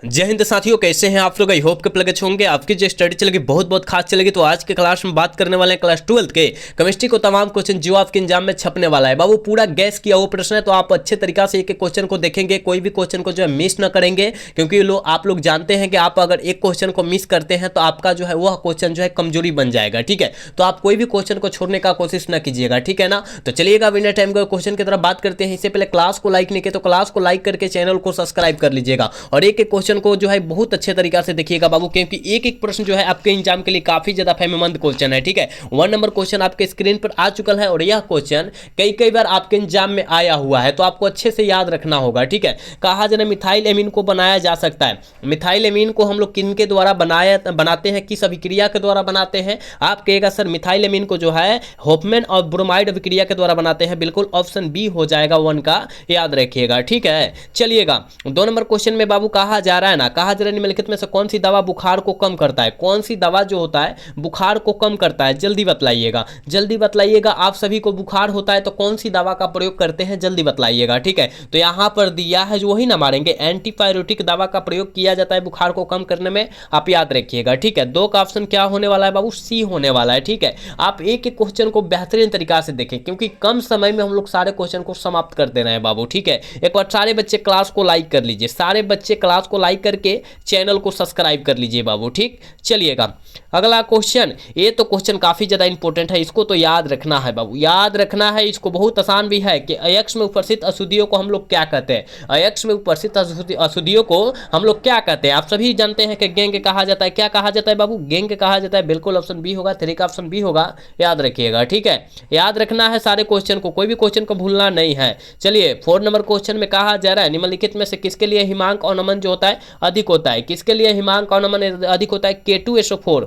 जय हिंद साथियों, कैसे हैं आप लोग। आई होप के प्लग अच्छे होंगे। आपकी जो स्टडी चलेगी बहुत बहुत खास चलेगी। तो आज के क्लास में बात करने वाले हैं क्लास 12 के केमिस्ट्री को तमाम क्वेश्चन जो आपके एग्जाम में छपने वाला है। बाबू पूरा गैस किया वो प्रश्न है, तो आप अच्छे तरीका से एक एक क्वेश्चन को देखेंगे, कोई भी क्वेश्चन को जो है मिस न करेंगे, क्योंकि आप लोग जानते हैं कि आप अगर एक क्वेश्चन को मिस करते हैं तो आपका जो है वह क्वेश्चन जो है कमजोरी बन जाएगा। ठीक है, तो आप कोई भी क्वेश्चन को छोड़ने का कोशिश न कीजिएगा, ठीक है ना। तो चलिएगा बिना टाइम को क्वेश्चन की तरफ बात करते हैं। इससे पहले क्लास को लाइक नहीं किया तो क्लास को लाइक करके चैनल को सब्सक्राइब कर लीजिएगा और एक एक क्वेश्चन को जो है बहुत अच्छे तरीका से देखिएगा बाबू, क्योंकि एक एक प्रश्न जो है आपके एग्जाम के लिए काफी ज्यादा फायदेमंद क्वेश्चन है। ठीक है, 1 नंबर क्वेश्चन आपके स्क्रीन पर आ चुका है और यह क्वेश्चन कई कई बार आपके एग्जाम में आया हुआ है, तो आपको अच्छे से याद रखना होगा। ठीक है, कहा जाए मिथाइल एमीन को बनाया जा सकता है। मिथाइल एमीन को हम लोग किन के द्वारा बनाते हैं, किस अभिक्रिया के द्वारा बनाते हैं। आप कहेगा सर मिथाइल एमीन को जो है होफमैन और ब्रोमाइड अभिक्रिया के द्वारा बनाते हैं। बिल्कुल ऑप्शन बी हो जाएगा 1 का, याद रखिएगा। ठीक है, चलिएगा 2 नंबर क्वेश्चन में बाबू कहा जा रहा है ना, कहा जा रहा है निम्नलिखित में से कौन सी दवा बुखार को कम करता है। कौन सी दवा जो होता है बुखार को कम करता है, जल्दी बतलाइएगा, जल्दी बतलाइएगा। आप सभी को बुखार होता है तो कौन सी दवा का प्रयोग करते हैं, जल्दी बतलाइएगा। ठीक है, तो यहां पर दिया है जो वही ना मारेंगे, एंटीपायरेटिक दवा का प्रयोग किया जाता है बुखार को कम करने में, आप याद रखिएगा। ठीक है, 2 का ऑप्शन क्या होने वाला है बाबू, सी होने वाला है। ठीक है, आप एक एक क्वेश्चन को बेहतरीन तरीका से देखें, क्योंकि कम समय में हम लोग सारे क्वेश्चन को समाप्त कर दे रहे हैं बाबू। ठीक है, एक बार सारे बच्चे क्लास को लाइक कर लीजिए, सारे बच्चे क्लास को लाइक करके चैनल को सब्सक्राइब कर लीजिए बाबू। ठीक, चलिएगा अगला क्वेश्चन। ये तो क्वेश्चन काफी ज्यादा इंपॉर्टेंट है, इसको तो याद रखना है बाबू, याद रखना है। इसको बहुत आसान भी है कि अयस्क में उपस्थित अशुद्धियों को हम लोग क्या कहते हैं। अयस्क में उपस्थित अशुद्धियों को हम लोग क्या कहते हैं, आप सभी जानते हैं कि गैंग कहा जाता है। क्या कहा जाता है बाबू, गैंग कहा जाता है। बिल्कुल ऑप्शन बी होगा, 3 का ऑप्शन बी होगा, याद रखिएगा। ठीक है, याद रखना है सारे क्वेश्चन को, कोई भी क्वेश्चन को भूलना नहीं है। चलिए 4 नंबर क्वेश्चन में कहा जा रहा है निम्नलिखित में से किसके लिए हिमांक और नमन जो होता है अधिक होता है। किसके लिए हिमांक और नमन अधिक होता है, K2SO4,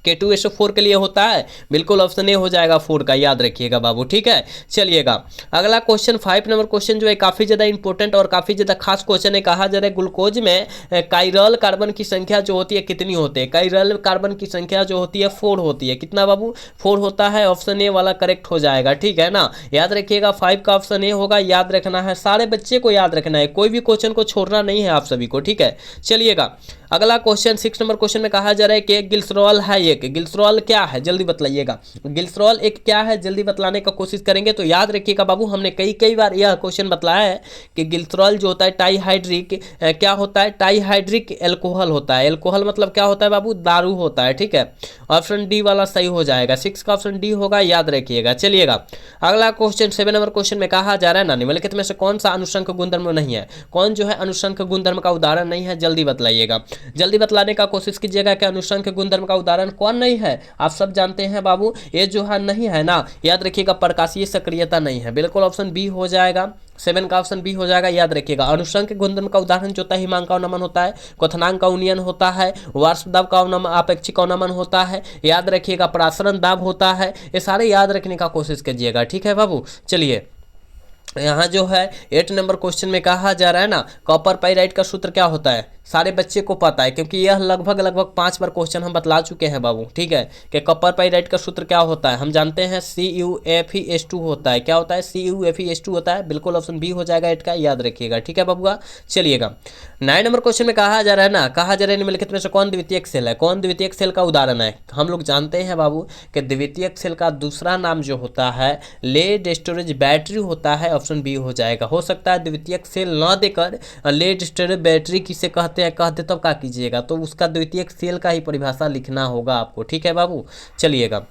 K2SO4 के लिए होता है। बिल्कुल ऑप्शन ए हो जाएगा 4 का, याद रखिएगा बाबू। ठीक है, चलिएगा अगला क्वेश्चन 5 नंबर क्वेश्चन जो है काफी ज्यादा इंपॉर्टेंट और काफी ज्यादा खास क्वेश्चन है। कहा जा रहा है ग्लूकोज में काइरल कार्बन की संख्या जो होती है कितनी होती है। काइरल कार्बन की संख्या जो होती है 4 होती है। कितना बाबू, 4 होता है। ऑप्शन ए वाला करेक्ट हो जाएगा। ठीक है ना, याद रखिएगा 5 का ऑप्शन ए होगा, याद रखना है, सारे बच्चे को याद रखना है, कोई भी क्वेश्चन को छोड़ना नहीं है आप सभी को। ठीक है, चलिएगा अगला क्वेश्चन 6 नंबर क्वेश्चन में कहा जा रहा है कि एक ग्लिसरॉल है। एक ग्लिसरॉल क्या है, जल्दी बतलाइएगा। ग्लिसरॉल एक क्या है, जल्दी बतलाने का कोशिश करेंगे। तो याद रखिएगा बाबू, हमने कई कई बार यह क्वेश्चन बतलाया है कि ग्लिसरॉल जो होता है टाइहाइड्रिक क्या होता है, टाइहाइड्रिक एल्कोहल होता है। एल्कोहल मतलब क्या होता है बाबू, दारू होता है। ठीक है, ऑप्शन डी वाला सही हो जाएगा, 6 का ऑप्शन डी होगा, याद रखिएगा। चलिएगा अगला क्वेश्चन 7 नंबर क्वेश्चन में कहा जा रहा है ना निम्नलिखित में से कौन सा अनुषंक गुणधर्म नहीं है। कौन जो है अनुषंक गुणधर्म का उदाहरण नहीं है, जल्दी बतलाइएगा, जल्दी बतलाने का कोशिश कीजिएगा कि अनुषंक गुणधर्म का उदाहरण कौन नहीं है। आप सब जानते हैं बाबू, ये जो है नहीं है ना, याद रखिएगा, प्रकाशीय सक्रियता नहीं है। बिल्कुल ऑप्शन बी हो जाएगा, 7 का ऑप्शन बी हो जाएगा, याद रखिएगा। अनुषंक गुणधर्म का उदाहरण जो होता है हिमांक का अवनमन होता है, क्वथनांक का उन्नयन होता है, वाष्प दाब का अपेक्षिक अवनमन होता है, याद रखिएगा, प्रासरण दाब होता है। ये सारे याद रखने का कोशिश कीजिएगा। ठीक है बाबू, चलिए यहाँ जो है 8 नंबर क्वेश्चन में कहा जा रहा है ना कॉपर पाइराइट का सूत्र क्या होता है। सारे बच्चे को पता है, क्योंकि यह लगभग 5 बार क्वेश्चन हम बतला चुके हैं बाबू। ठीक है, कि कॉपर पाइराइट का सूत्र क्या होता है, हम जानते हैं CuFeS2 होता है। क्या होता है, CuFeS2 होता है। बिल्कुल ऑप्शन बी हो जाएगा 8 का, याद रखिएगा। ठीक है बाबूआ, चलिएगा 9 नंबर क्वेश्चन में कहा जा रहा है ना, कहा जा रहा है निम्नलिखित में से कौन द्वितीयक सेल है। कौन द्वितीयक सेल का उदाहरण है। हम लोग जानते हैं बाबू कि द्वितीयक सेल का दूसरा नाम जो होता है लेड स्टोरेज बैटरी होता है। ऑप्शन बी हो जाएगा। हो सकता है द्वितीयक सेल न देकर लेड स्टोरेज बैटरी किसे कहते हैं कहते तब क्या कीजिएगा, तो उसका द्वितीयक सेल का ही परिभाषा लिखना होगा आपको। ठीक है बाबू, चलिएगा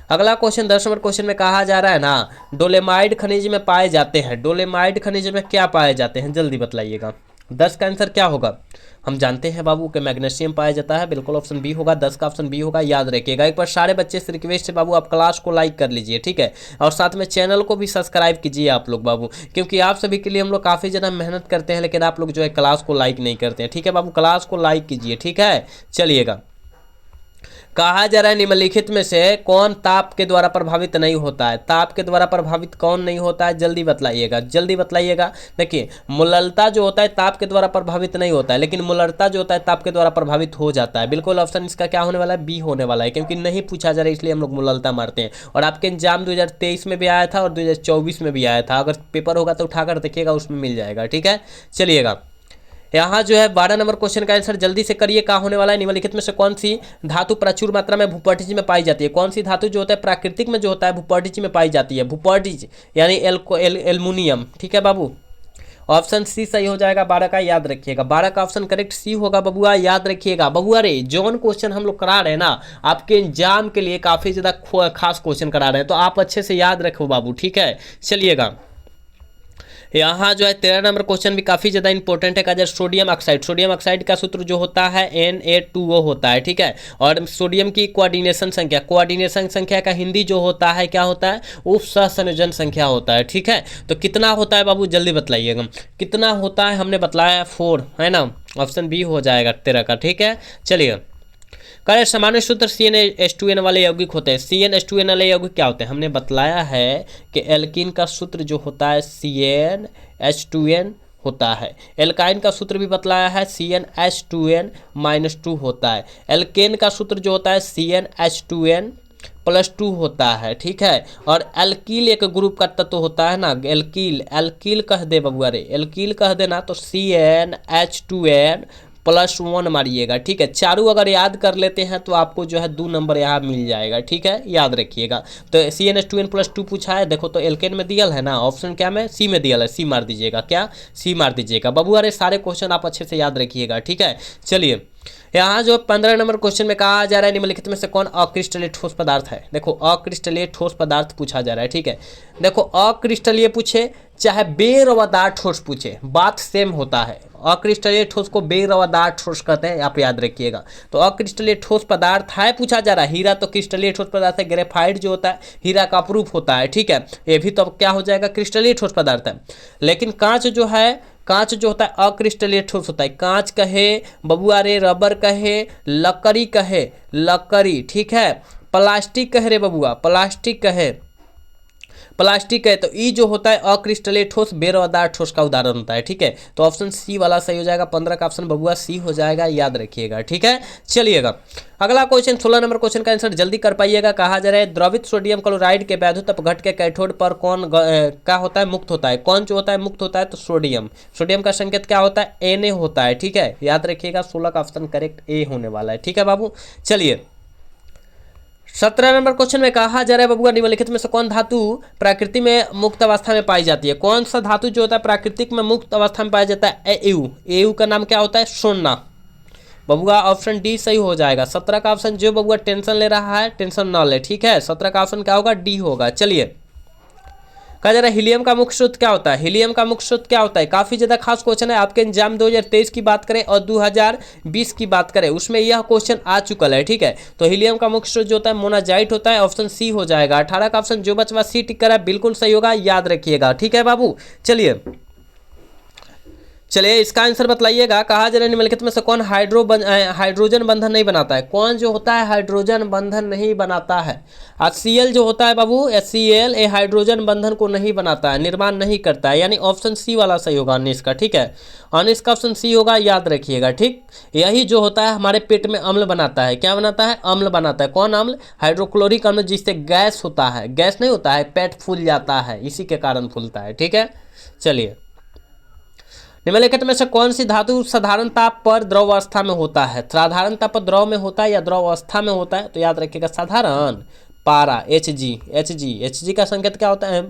अगला क्वेश्चन 10 नंबर क्वेश्चन में कहा जा रहा है ना डोलेमाइड खनिज में पाए जाते हैं। डोलेमाइड खनिज में क्या पाए जाते हैं, जल्दी बतलाइएगा। 10 का आंसर क्या होगा, हम जानते हैं बाबू कि मैग्नीशियम पाया जाता है। बिल्कुल ऑप्शन बी होगा, 10 का ऑप्शन बी होगा, याद रखिएगा। एक बार सारे बच्चे से रिक्वेस्ट है बाबू, आप क्लास को लाइक कर लीजिए। ठीक है, और साथ में चैनल को भी सब्सक्राइब कीजिए आप लोग बाबू, क्योंकि आप सभी के लिए हम लोग काफ़ी ज़्यादा मेहनत करते हैं, लेकिन आप लोग जो है क्लास को लाइक नहीं करते हैं। ठीक है बाबू, क्लास को लाइक कीजिए। ठीक है, चलिएगा कहा जा रहा है निम्नलिखित में से कौन ताप के द्वारा प्रभावित नहीं होता है। ताप के द्वारा प्रभावित कौन नहीं होता है, जल्दी बतलाइएगा, जल्दी बतलाइएगा। देखिए मुललता जो होता है ताप के द्वारा प्रभावित नहीं होता है, लेकिन मुलरता जो होता है ताप के द्वारा प्रभावित हो जाता है। बिल्कुल ऑप्शन इसका क्या होने वाला है, बी होने वाला है, क्योंकि नहीं पूछा जा रहा है इसलिए हम लोग मुललता मारते हैं। और आपके एग्जाम 2023 में भी आया था और 2024 में भी आया था, अगर पेपर होगा तो उठाकर देखिएगा, उसमें मिल जाएगा। ठीक है, चलिएगा यहाँ जो है 12 नंबर क्वेश्चन का आंसर जल्दी से करिए, क्या होने वाला है। निम्नलिखित में से कौन सी धातु प्रचुर मात्रा में भूपर्टिज में पाई जाती है। कौन सी धातु जो होता है प्राकृतिक में जो होता है भूपर्टिज में पाई जाती है। भूपर्टिज यानी एल्युमिनियम, ठीक है बाबू। ऑप्शन सी सही हो जाएगा 12 का, याद रखिएगा। 12 का ऑप्शन करेक्ट सी होगा बबुआ, याद रखिएगा बबुआ। रे जौन क्वेश्चन हम लोग करा रहे हैं ना आपके एग्जाम के लिए काफ़ी ज़्यादा खास क्वेश्चन करा रहे हैं, तो आप अच्छे से याद रखो बाबू, ठीक है। चलिएगा यहाँ जो है 13 नंबर क्वेश्चन भी काफ़ी ज़्यादा इंपॉर्टेंट है। का सोडियम ऑक्साइड, सोडियम ऑक्साइड का सूत्र जो होता है Na2O होता है, ठीक है। और सोडियम की कोऑर्डिनेशन संख्या, कोऑर्डिनेशन संख्या का हिंदी जो होता है क्या होता है, उप सहसंयोजन संख्या होता है, ठीक है। तो कितना होता है बाबू जल्दी बतलाइएगा, कितना होता है। हमने बतलाया 4 है ना, ऑप्शन बी हो जाएगा 13 का, ठीक है। चलिए करें सामान्य सूत्र CnH2n वाले यौगिक होते हैं। CnH2n वाले यौगिक क्या होते हैं, हमने बतलाया है कि एल्कीन का सूत्र जो होता है CnH2n होता है। एल्काइन का सूत्र भी बतलाया है CnH2n-2 होता है। एल्केन का सूत्र जो होता है CnH2n+2 होता है, ठीक है। और एल्कील एक ग्रुप का तत्व होता है ना, एल्कील, एल्कील कह दे बबुआ रे, एल्कील कह देना तो CnH2n+1 मारिएगा, ठीक है। चारों अगर याद कर लेते हैं तो आपको जो है 2 नंबर यहाँ मिल जाएगा, ठीक है, याद रखिएगा। तो CnH2n+2 पूछा है, देखो तो एल्केन में दियल है ना, ऑप्शन क्या में सी में दियल है, सी मार दीजिएगा, क्या सी मार दीजिएगा बबुआ रे। सारे क्वेश्चन आप अच्छे से याद रखिएगा, ठीक है। चलिए यहाँ जो 15 नंबर क्वेश्चन में कहा जा रहा है निम्नलिखित में से कौन अक्रिस्टलीय ठोस पदार्थ है। देखो अक्रिस्टलीय ठोस पदार्थ पूछा जा रहा है, ठीक है। देखो अक्रिस्टलीय पूछे चाहे बेरवादार ठोस पूछे, बात सेम होता है। अक्रिस्टलीय ठोस को बेरवादार ठोस कहते हैं, आप याद रखिएगा। तो अक्रिस्टलीय ठोस पदार्थ है पूछा जा रहा है। हीरा तो क्रिस्टलीय ठोस पदार्थ है, ग्रेफाइट जो होता है हीरा का प्रूफ होता है, ठीक है। ये भी तो क्या हो जाएगा, क्रिस्टलीय ठोस पदार्थ है। लेकिन कांच जो है, कांच जो होता है अक्रिस्टलीय ठोस होता है। कांच कहे बबुआ रे, रबर कहे, लकड़ी कहे, लकड़ी, ठीक है। प्लास्टिक कहे रे बबुआ, प्लास्टिक कहे, प्लास्टिक है। तो ई जो होता है अक्रिस्टलीय ठोस बेरवादार ठोस का उदाहरण होता है, ठीक है। तो ऑप्शन सी वाला सही हो जाएगा। 15 का ऑप्शन बबुआ सी हो जाएगा, याद रखिएगा, ठीक है। चलिएगा अगला क्वेश्चन 16 नंबर क्वेश्चन का आंसर जल्दी कर पाइएगा। कहा जा रहा है द्रवित सोडियम क्लोराइड के वैद्युत अपघट के कैथोड पर कौन क्या होता है, मुक्त होता है। कौन जो होता है मुक्त होता है, तो सोडियम। सोडियम का संकेत क्या होता है, Na होता है, ठीक है, याद रखिएगा। 16 का ऑप्शन करेक्ट ए होने वाला है, ठीक है बाबू। चलिए 17 नंबर क्वेश्चन में कहा जा रहा है बबुआ निम्नलिखित में से कौन धातु प्रकृति में मुक्त अवस्था में पाई जाती है। कौन सा धातु जो होता है प्राकृतिक में मुक्त अवस्था में पाया जाता है, एयू। एयू का नाम क्या होता है, सोना। बबुआ ऑप्शन डी सही हो जाएगा। 17 का ऑप्शन, जो बबुआ टेंशन ले रहा है टेंशन ना ले, ठीक है। 17 का ऑप्शन क्या होगा, डी होगा। चलिए कहा जा रहा है हीलियम का मुख्य स्रोत क्या होता है। हीलियम का मुख्य स्रोत क्या होता है, काफी ज्यादा खास क्वेश्चन है। आपके एग्जाम 2023 की बात करें और 2020 की बात करें, उसमें यह क्वेश्चन आ चुका है, ठीक है। तो हीलियम का मुख्य स्रोत जो होता है मोनाजाइट होता है, ऑप्शन सी हो जाएगा। 18 का ऑप्शन जो बचवा सी टिक करा बिल्कुल सही होगा, याद रखिएगा, ठीक है बाबू। चलिए इसका आंसर बतलाइएगा। कहा जा रहा है निम्नलिखित में से कौन हाइड्रोजन बंधन नहीं बनाता है। कौन जो होता है हाइड्रोजन बंधन नहीं बनाता है। HCl जो होता है बाबू, HCl ये हाइड्रोजन बंधन को नहीं बनाता है, निर्माण नहीं करता है, यानी ऑप्शन सी वाला सही होगा 19 का, ठीक है। 19 का ऑप्शन सी होगा, याद रखिएगा, ठीक। यही जो होता है हमारे पेट में अम्ल बनाता है। क्या बनाता है, अम्ल बनाता है। कौन अम्ल, हाइड्रोक्लोरिक अम्ल, जिससे गैस होता है, गैस नहीं होता है, पेट फूल जाता है, इसी के कारण फूलता है, ठीक है। चलिए निम्नलिखित में से कौन सी धातु साधारण ताप पर द्रव अवस्था में होता है। साधारण ताप पर द्रव में होता है या द्रव अवस्था में होता है, तो याद रखिएगा साधारण पारा, Hg का संकेत क्या होता है,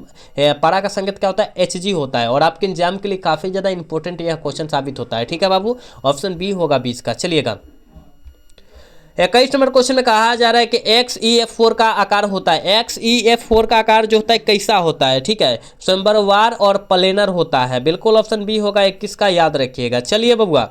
पारा का संकेत क्या होता है, Hg होता है। और आपके एग्जाम के लिए काफ़ी ज़्यादा इंपॉर्टेंट यह क्वेश्चन साबित होता है, ठीक है बाबू। ऑप्शन बी होगा 20 का। चलिएगा 21 नंबर क्वेश्चन में कहा जा रहा है कि XeF4 का आकार होता है। XeF4 का आकार जो होता है कैसा होता है, ठीक है, स्वयंबरवार और प्लेनर होता है, बिल्कुल ऑप्शन बी होगा 21 का, याद रखिएगा। चलिए बबुआ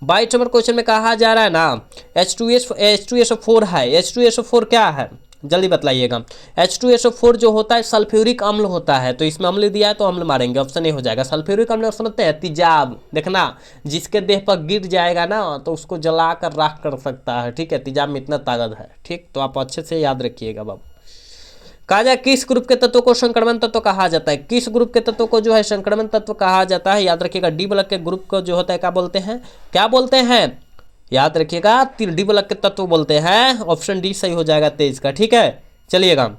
22 नंबर क्वेश्चन में कहा जा रहा है ना H2SO4 है। H2SO4 क्या है, जल्दी बतलाइएगा। H2SO4 जो होता है सल्फ्यूरिक अम्ल होता है, तो इसमें अम्ल दिया है तो अम्ल मारेंगे, ऑप्शन ए हो जाएगा। सल्फ्यूरिक अम्ल समझते हैं, तेजाब, देखना जिसके देह पर गिर जाएगा ना तो उसको जला कर राख कर सकता है, ठीक है। तेजाब में इतना ताकत है, ठीक, तो आप अच्छे से याद रखिएगा बाबू। कहा जाए किस ग्रुप के तत्व को संक्रमण तत्व कहा जाता है। किस ग्रुप के तत्व को जो है संक्रमण तत्व कहा जाता है, याद रखिएगा। डी ब्लॉक के ग्रुप को जो होता है क्या बोलते हैं, क्या बोलते हैं, याद रखिएगा, डी ब्लॉक के तत्व बोलते हैं। ऑप्शन डी सही हो जाएगा 23 का, ठीक है। चलिएगा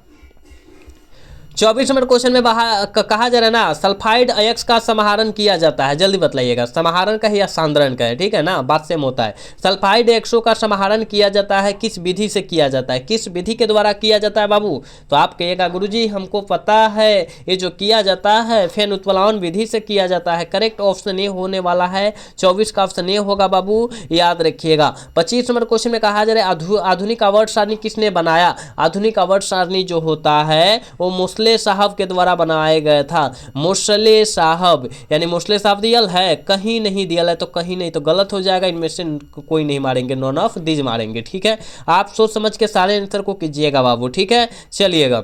24 नंबर क्वेश्चन में कहा जा रहा है ना, सल्फाइड अयस्क का समाहरण किया जाता है, जल्दी बताइएगा, समाहरण का है या सांद्रण का है, ठीक है ना, बात सेम होता है। सल्फाइड अयस्कों का समाहरण किया जाता है, किस विधि से किया जाता है, किस विधि के द्वारा किया जाता है बाबू? तो आप कहिएगा गुरुजी हमको पता है, ये जो किया जाता है फेन उत्प्लावन विधि से किया जाता है। करेक्ट ऑप्शन ए होने वाला है, 24 का ऑप्शन ए होगा बाबू, याद रखिएगा। 25 नंबर क्वेश्चन में कहा जा रहा है आधुनिक आवर्त सारणी किसने बनाया? आधुनिक आवर्त सारणी जो होता है वो मुस्ले साहब के द्वारा बनाया गया था। मुस्ले साहब, यानी मुस्ले साहब दियल है, कहीं नहीं दियल है तो कहीं नहीं, तो गलत हो जाएगा, इनमें से कोई नहीं मारेंगे, नॉन ऑफ दीज मारेंगे, ठीक है। आप सोच समझ के सारे आंसर को कीजिएगा बाबू, ठीक है। चलिएगा,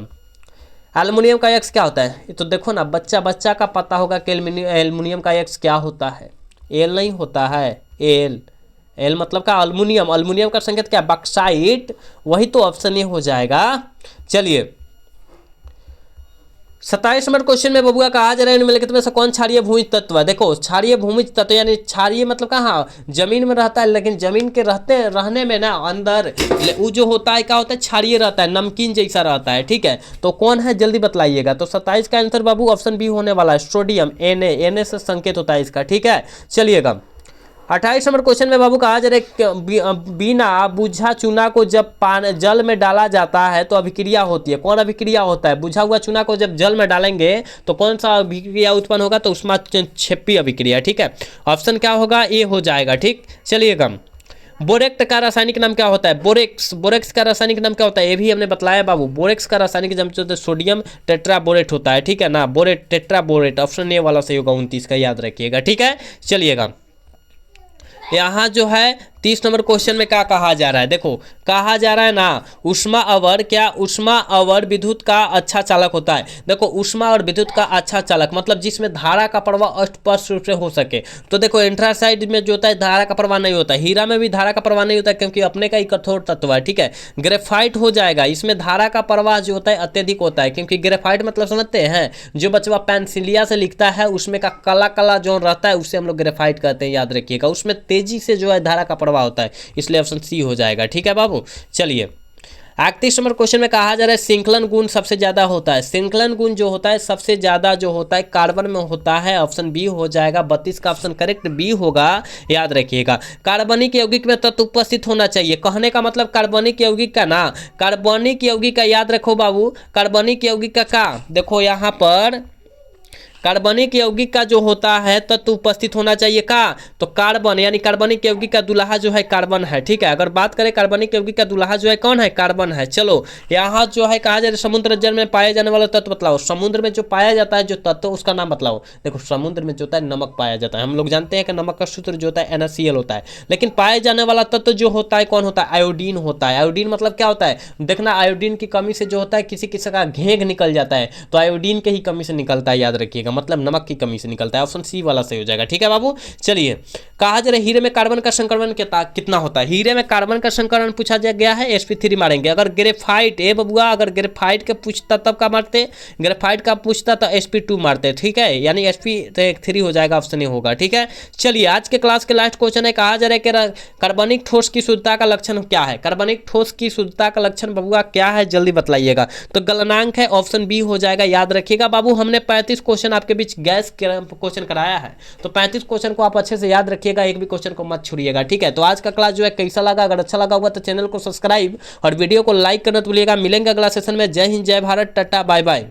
एल्युमिनियम का एक्स क्या होता है? ये तो देखो ना, बच्चा बच्चा का पता होगा कि एल्युमिनियम का एक्स क्या होता है। एल नहीं होता है, एल, एल मतलब का अल्युमिनियम, अल्युमिनियम का संकेत क्या? बॉक्साइट, वही तो ऑप्शन ए हो जाएगा। चलिए, 27 नंबर क्वेश्चन में बबुआ कहा जा रहा है निम्नलिखित में से कौन क्षारीय भूमिज तत्व है? देखो, क्षारीय भूमिज तत्व यानी क्षारीय मतलब कहाँ? जमीन में रहता है, लेकिन जमीन के रहने में ना अंदर वो जो होता है क्या होता है? क्षारीय रहता है, नमकीन जैसा रहता है, ठीक है। तो कौन है जल्दी बतलाइएगा। तो 27 का आंसर बाबू ऑप्शन बी होने वाला है, सोडियम, Na से संकेत होता है इसका, ठीक है। चलिएगा, 28 नंबर क्वेश्चन में बाबू कहा जा रहा है बिना बुझा चूना को जब जल में डाला जाता है तो अभिक्रिया होती है। कौन अभिक्रिया होता है? बुझा हुआ चूना को जब जल में डालेंगे तो कौन सा अभिक्रिया उत्पन्न होगा? तो उष्मा क्षेपी अभिक्रिया, ठीक है। ऑप्शन क्या होगा? ए हो जाएगा, ठीक। चलिएगा, बोरेक्स का रासायनिक नाम क्या होता है? बोरेक्स का रासायनिक नाम क्या होता है? ये भी हमने बतलाया बाबू। बोरेक्स का रासायनिक नाम जो सोडियम टेट्राबोरेट होता है, ठीक है ना, बोरेट टेट्राबोरेट, ऑप्शन ए वाला सही होगा 29 का, याद रखिएगा, ठीक है। चलिएगा, यहाँ जो है 30 नंबर क्वेश्चन में क्या कहा जा रहा है? देखो, कहा जा रहा है ना, उष्मा अवर, क्या उष्मा अवर विद्युत का अच्छा चालक होता है? देखो, उष्मा और विद्युत का अच्छा चालक मतलब जिसमें धारा का प्रवाह स्पष्ट रूप से हो सके। तो देखो, एंथ्रासाइड में जो होता है धारा का प्रवाह नहीं होता है, हीरा में भी धारा का प्रवाह नहीं होता है क्योंकि अपने का ही कठोर तत्व है, ठीक है। ग्रेफाइट हो जाएगा, इसमें धारा का प्रवाह जो होता है अत्यधिक होता है, क्योंकि ग्रेफाइट मतलब समझते हैं, जो बच्चा पेंसिलिया से लिखता है उसमें का काला काला जो रहता है उसे हम लोग ग्रेफाइट कहते हैं, याद रखिएगा। उसमें तेजी से जो है धारा का प्रवाह होता है, इसलिए ऑप्शन सी हो जाएगा, ठीक है बाबू। चलिए, 31 नंबर क्वेश्चन में कहा जा रहा है श्रृंखलन गुण सबसे ज्यादा होता है। श्रृंखलन गुण जो होता है सबसे ज्यादा जो होता है कार्बन में होता है, ऑप्शन बी हो जाएगा। 32 का ऑप्शन करेक्ट बी होगा, याद रखिएगा। कार्बनिक यौगिक में तत्व उपस्थित होना चाहिए, कहने का मतलब कार्बनिक यौगिक का ना, कार्बनिक यौगिक का याद रखो बाबू। कार्बनिक यौगिक का देखो यहाँ पर कार्बनिक यौगिक का जो होता है तत्व उपस्थित होना चाहिए का, तो कार्बन यानी कार्बनिक यौगिक का दुल्हा जो है कार्बन है, ठीक है। अगर बात करें कार्बनिक यौगिक का दुल्हा जो है कौन है? कार्बन है। चलो, यहाँ जो है कहा जाए समुद्र जल में पाए जाने वाला तत्व बतलाओ। समुद्र में जो पाया जाता है जो तत्व उसका नाम बतलाओ। देखो, समुद्र में जो होता है नमक पाया जाता है, हम लोग जानते हैं कि नमक का सूत्र जो होता है NaCl होता है, लेकिन पाए जाने वाला तत्व जो होता है कौन होता है? आयोडीन होता है। आयोडीन मतलब क्या होता है? देखना, आयोडीन की कमी से जो होता है किसी किसी का घेंघ निकल जाता है, तो आयोडीन के ही कमी से निकलता है, याद रखिएगा, मतलब नमक की कमी से निकलता है। ऑप्शन सी वाला सही हो जाएगा, ठीक है बाबू। चलिए, कहा जा रहा है हीरे में कार्बन का संकरण कितना होता है? हीरे में कार्बन का संकरण पूछा गया है, sp3 मारेंगे। अगर ग्रेफाइट बबुआ, अगर ग्रेफाइट के पूछता तब का मारते, ग्रेफाइट का पूछता तो sp2 मारते, ठीक है, यानी sp3 हो जाएगा, ऑप्शन ए होगा, ठीक है। चलिए, आज के क्लास के लास्ट क्वेश्चन है, कहा जा रहा है कि कार्बनिक ठोस की शुद्धता का लक्षण क्या है? कार्बनिक ठोस की शुद्धता का लक्षण बबुआ क्या है, जल्दी बतलाइएगा। तो गलनांक है, ऑप्शन बी हो जाएगा, याद रखिएगा बाबू। हमने 35 क्वेश्चन आपके बीच गैस क्वेश्चन कराया है, तो 35 क्वेश्चन को आप अच्छे से याद रखिएगा, एक भी क्वेश्चन को मत छोड़िएगा, ठीक है। तो आज का क्लास जो है कैसा लगा? अगर अच्छा लगा होगा तो चैनल को सब्सक्राइब और वीडियो को लाइक करना तो भूलिएगा। मिलेंगे अगला सेशन में। जय हिंद, जय भारत, टाटा, बाय बाय।